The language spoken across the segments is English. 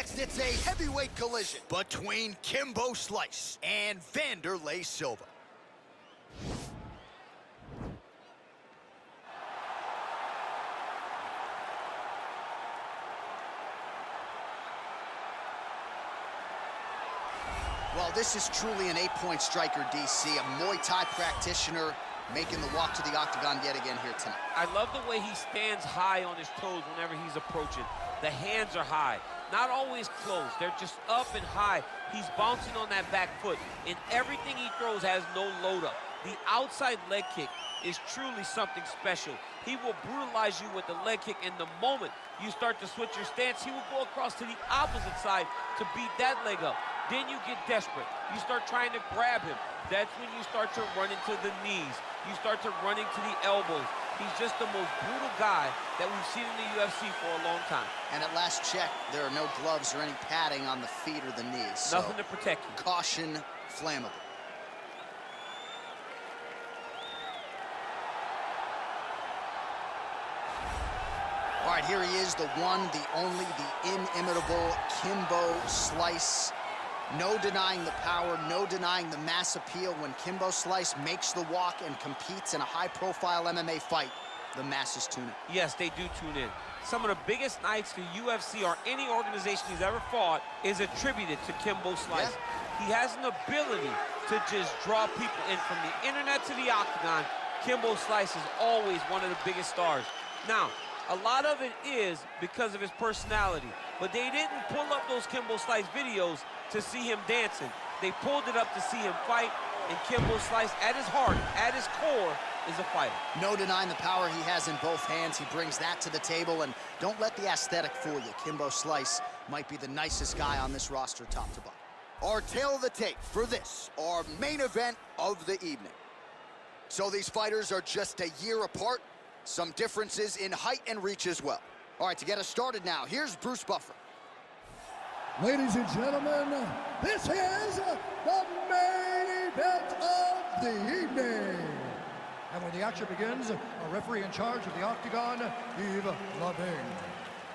Next, it's a heavyweight collision between Kimbo Slice and Wanderlei Silva. Well, this is truly an 8-point striker, DC, a Muay Thai practitioner making the walk to the octagon yet again here tonight. I love the way he stands high on his toes whenever he's approaching. The hands are high, not always closed. They're just up and high. He's bouncing on that back foot, and everything he throws has no load up. The outside leg kick is truly something special. He will brutalize you with the leg kick, and the moment you start to switch your stance, he will go across to the opposite side to beat that leg up. Then you get desperate. You start trying to grab him. That's when you start to run into the knees. You start to run into the elbows. He's just the most brutal guy that we've seen in the UFC for a long time. And at last check, there are no gloves or any padding on the feet or the knees. Nothing to protect you. Caution, flammable. All right, here he is, the one, the only, the inimitable Kimbo Slice. No denying the power, no denying the mass appeal. When Kimbo Slice makes the walk and competes in a high-profile MMA fight, the masses tune in. Yes, they do tune in. Some of the biggest nights the UFC or any organization he's ever fought is attributed to Kimbo Slice. Yeah. He has an ability to just draw people in from the internet to the octagon. Kimbo Slice is always one of the biggest stars. Now, a lot of it is because of his personality, but they didn't pull up those Kimbo Slice videos to see him dancing. They pulled it up to see him fight, and Kimbo Slice, at his heart, at his core, is a fighter. No denying the power he has in both hands. He brings that to the table, and don't let the aesthetic fool you. Kimbo Slice might be the nicest guy on this roster, top to bottom. Our tail of the tape for this, our main event of the evening. So these fighters are just a year apart. Some differences in height and reach as well. All right, to get us started now, here's Bruce Buffer. Ladies and gentlemen, this is the main event of the evening. And when the action begins, a referee in charge of the octagon, Yves Lavigne.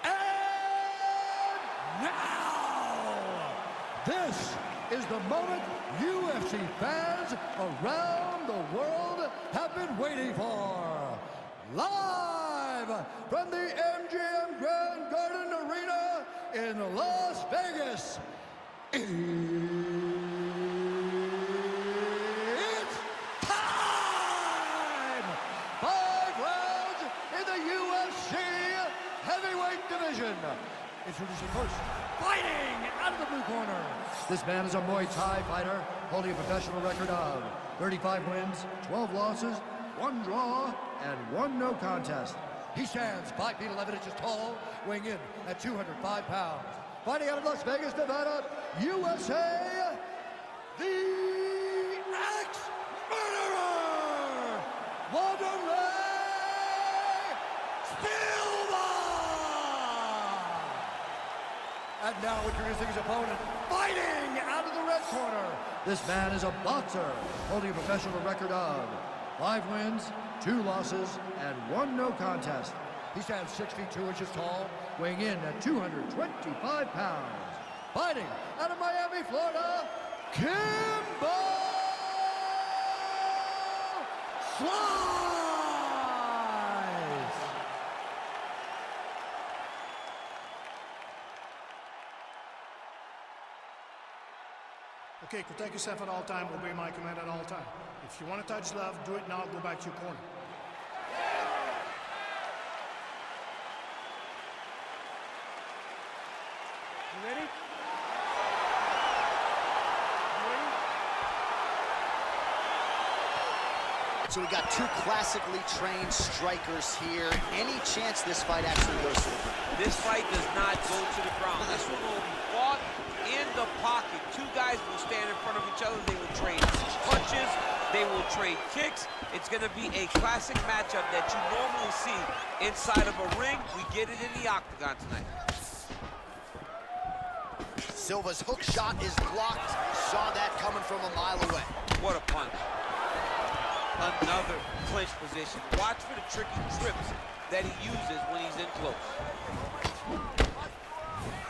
And now, this is the moment UFC fans around the world have been waiting for. Live from the MGM Grand Garden Arena in Las Vegas, it's time! 5 rounds in the UFC heavyweight division. Introducing first, fighting out of the blue corner. This man is a Muay Thai fighter holding a professional record of 35 wins, 12 losses, 1 draw, and 1 no contest. He stands 5 feet 11 inches tall, weighing in at 205 pounds. Fighting out of Las Vegas, Nevada, USA, the ex-murderer, Wanderlei Silva! And now introducing his opponent, fighting out of the red corner. This man is a boxer, holding a professional record of 5 wins, 2 losses, and 1 no contest. He stands 6 feet 2 inches tall, weighing in at 225 pounds. Fighting out of Miami, Florida, Kimbo Slice! Okay, protect yourself at all time, obey my command at all time. If you want to touch love, do it now, go back to your corner. You ready? So we got 2 classically trained strikers here. Any chance this fight actually goes to the ground? This fight does not go to the ground. This one will be fought in the pocket. 2 guys will stand in front of each other. They will trade punches. They will trade kicks. It's going to be a classic matchup that you normally see inside of a ring. We get it in the octagon tonight. Silva's hook shot is blocked. Saw that coming from a mile away. What a punch. Another clinch position. Watch for the tricky trips that he uses when he's in close.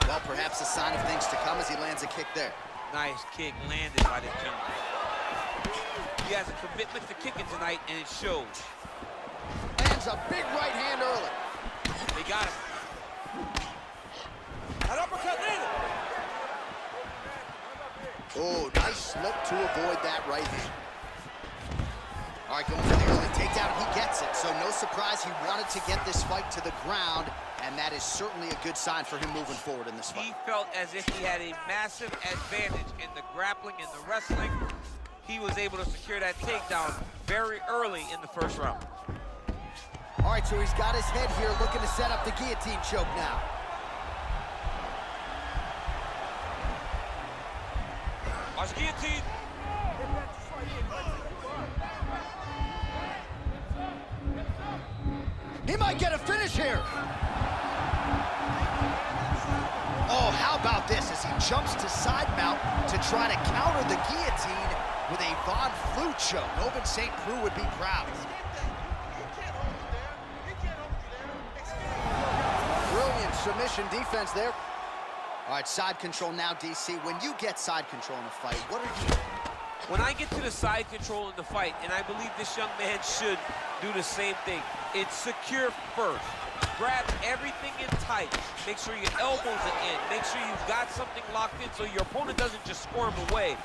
Well, perhaps a sign of things to come as he lands a kick there. Nice kick landed by this gentleman. He has a commitment to kicking tonight, and it shows. Lands a big right hand early. They got him. An uppercut landed. Oh, nice slip to avoid that right hand. All right, going for the early takedown. He gets it, so no surprise he wanted to get this fight to the ground, and that is certainly a good sign for him moving forward in this fight. He felt as if he had a massive advantage in the grappling and the wrestling. He was able to secure that takedown very early in the first round. All right, so he's got his head here looking to set up the guillotine choke now. Watch guillotine. He might get a finish here. Oh, how about this as he jumps to side mount to try to counter the guillotine with a Von Flue choke. Oven St. Preux would be proud. Brilliant submission defense there. All right, side control now, DC. When you get side control in a fight, what are you doing? When I get to the side control in the fight, and I believe this young man should do the same thing, it's secure first. Grab everything in tight. Make sure your elbows are in. Make sure you've got something locked in so your opponent doesn't just squirm away.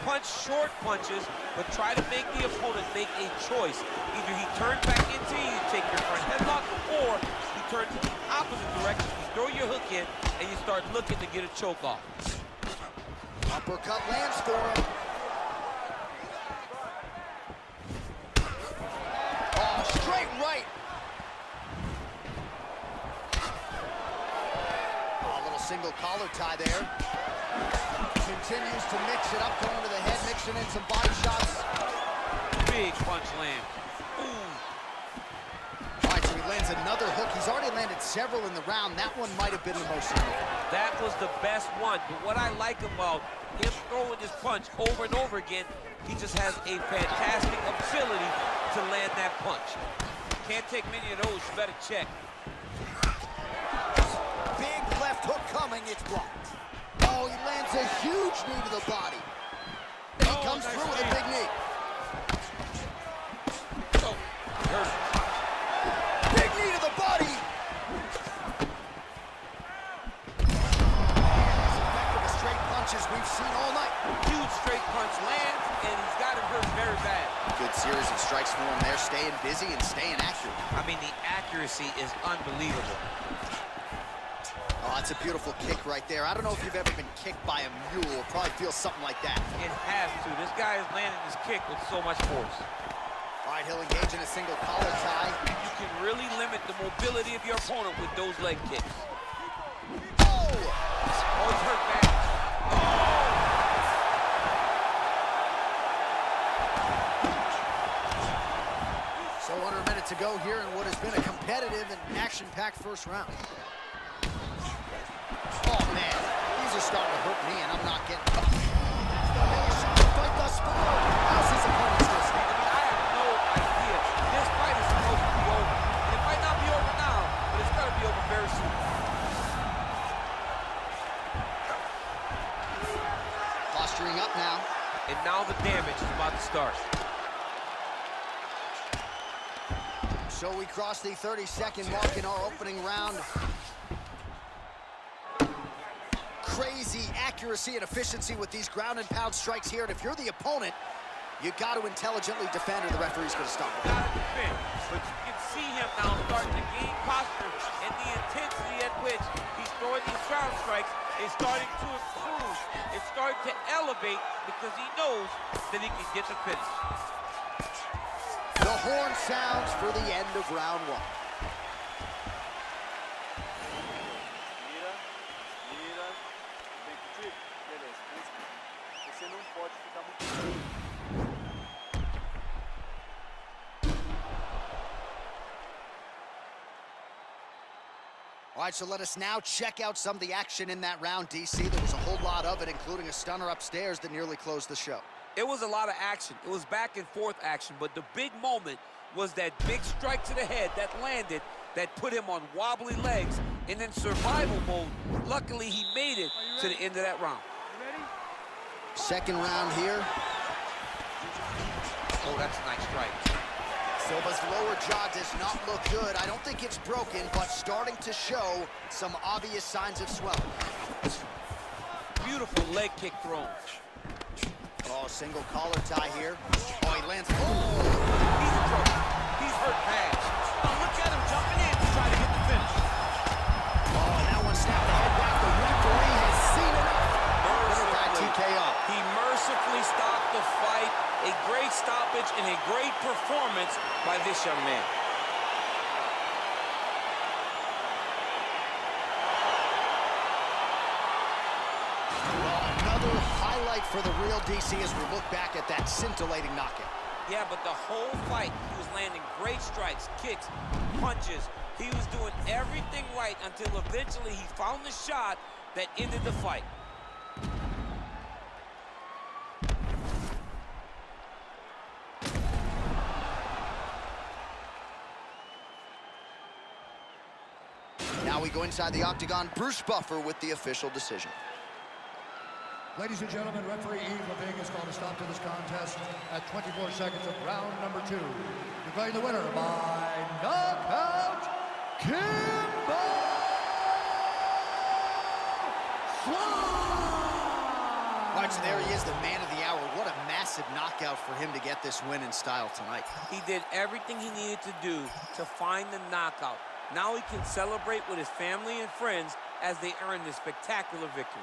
Punch short punches, but try to make the opponent make a choice. Either he turns back into you, take your front headlock, or you turn to the opposite direction, you throw your hook in, and you start looking to get a choke off. Uppercut lands for him. Oh, straight right. Oh, a little single collar tie there. Continues to mix it up, going to the head, mixing in some body shots. Big punch land. Ooh. All right, so he lands another hook. He's already landed several in the round. That one might have been the most significant. That was the best one, but what I like about him throwing this punch over and over again, he just has a fantastic ability to land that punch. Can't take many of those, you better check. Big left hook coming, it's blocked. Oh, he lands a huge knee to the body. He comes nice through with a big knee. Oh, hurt. Big knee to the body. As effective as straight punches we've seen all night. Huge straight punch lands, and he's got him hurt very bad. Good series of strikes for him there, staying busy and staying accurate. I mean, the accuracy is unbelievable. Oh, that's a beautiful kick right there. I don't know if you've ever been kicked by a mule. Probably feels something like that. It has to. This guy is landing this kick with so much force. All right, he'll engage in a single collar tie. You can really limit the mobility of your opponent with those leg kicks. Oh! Oh, he's hurt bad. So under a minute to go here in what has been a competitive and action-packed first round. Oh, man, these are starting to hurt me, and I'm not getting up. Fight thus far. How's his opponent still standing? I have no idea. This fight is supposed to be over. And it might not be over now, but it's going to be over very soon. Posturing up now. And now the damage is about to start. So we cross the 30-second mark in our opening round. Crazy accuracy and efficiency with these ground and pound strikes here. And if you're the opponent, you got to intelligently defend or the referee's going to stop it. Got to defend. But you can see him now starting to gain posture, and the intensity at which he's throwing these ground strikes is starting to improve. It's starting to elevate because he knows that he can get the finish. The horn sounds for the end of round one. All right, so let us now check out some of the action in that round, DC. There was a whole lot of it, including a stunner upstairs that nearly closed the show. It was a lot of action. It was back and forth action, but the big moment was that big strike to the head that landed that put him on wobbly legs and then survival mode. Luckily, he made it to the end of that round. Second round here. Oh, that's a nice strike. Silva's lower jaw does not look good. I don't think it's broken, but starting to show some obvious signs of swelling. Beautiful leg kick thrown. Oh, single collar tie here. Oh, he lands. Oh, he's in trouble. He's hurt bad. Oh, look at him jumping in to try to get the finish. Oh, that one snapped the head back. The referee has seen enough. TKO. He mercifully stopped the fight. A great stoppage and a great performance by this young man. Well, another highlight for the real DC as we look back at that scintillating knockout. Yeah, but the whole fight, he was landing great strikes, kicks, punches. He was doing everything right until eventually he found the shot that ended the fight. Now we go inside the octagon. Bruce Buffer with the official decision. Ladies and gentlemen, referee Yves Leving has called a stop to this contest at 24 seconds of round number 2. Declaring the winner by knockout, Kimbo! All right, so there he is, the man of the hour. What a massive knockout for him to get this win in style tonight. He did everything he needed to do to find the knockout. Now he can celebrate with his family and friends as they earn this spectacular victory.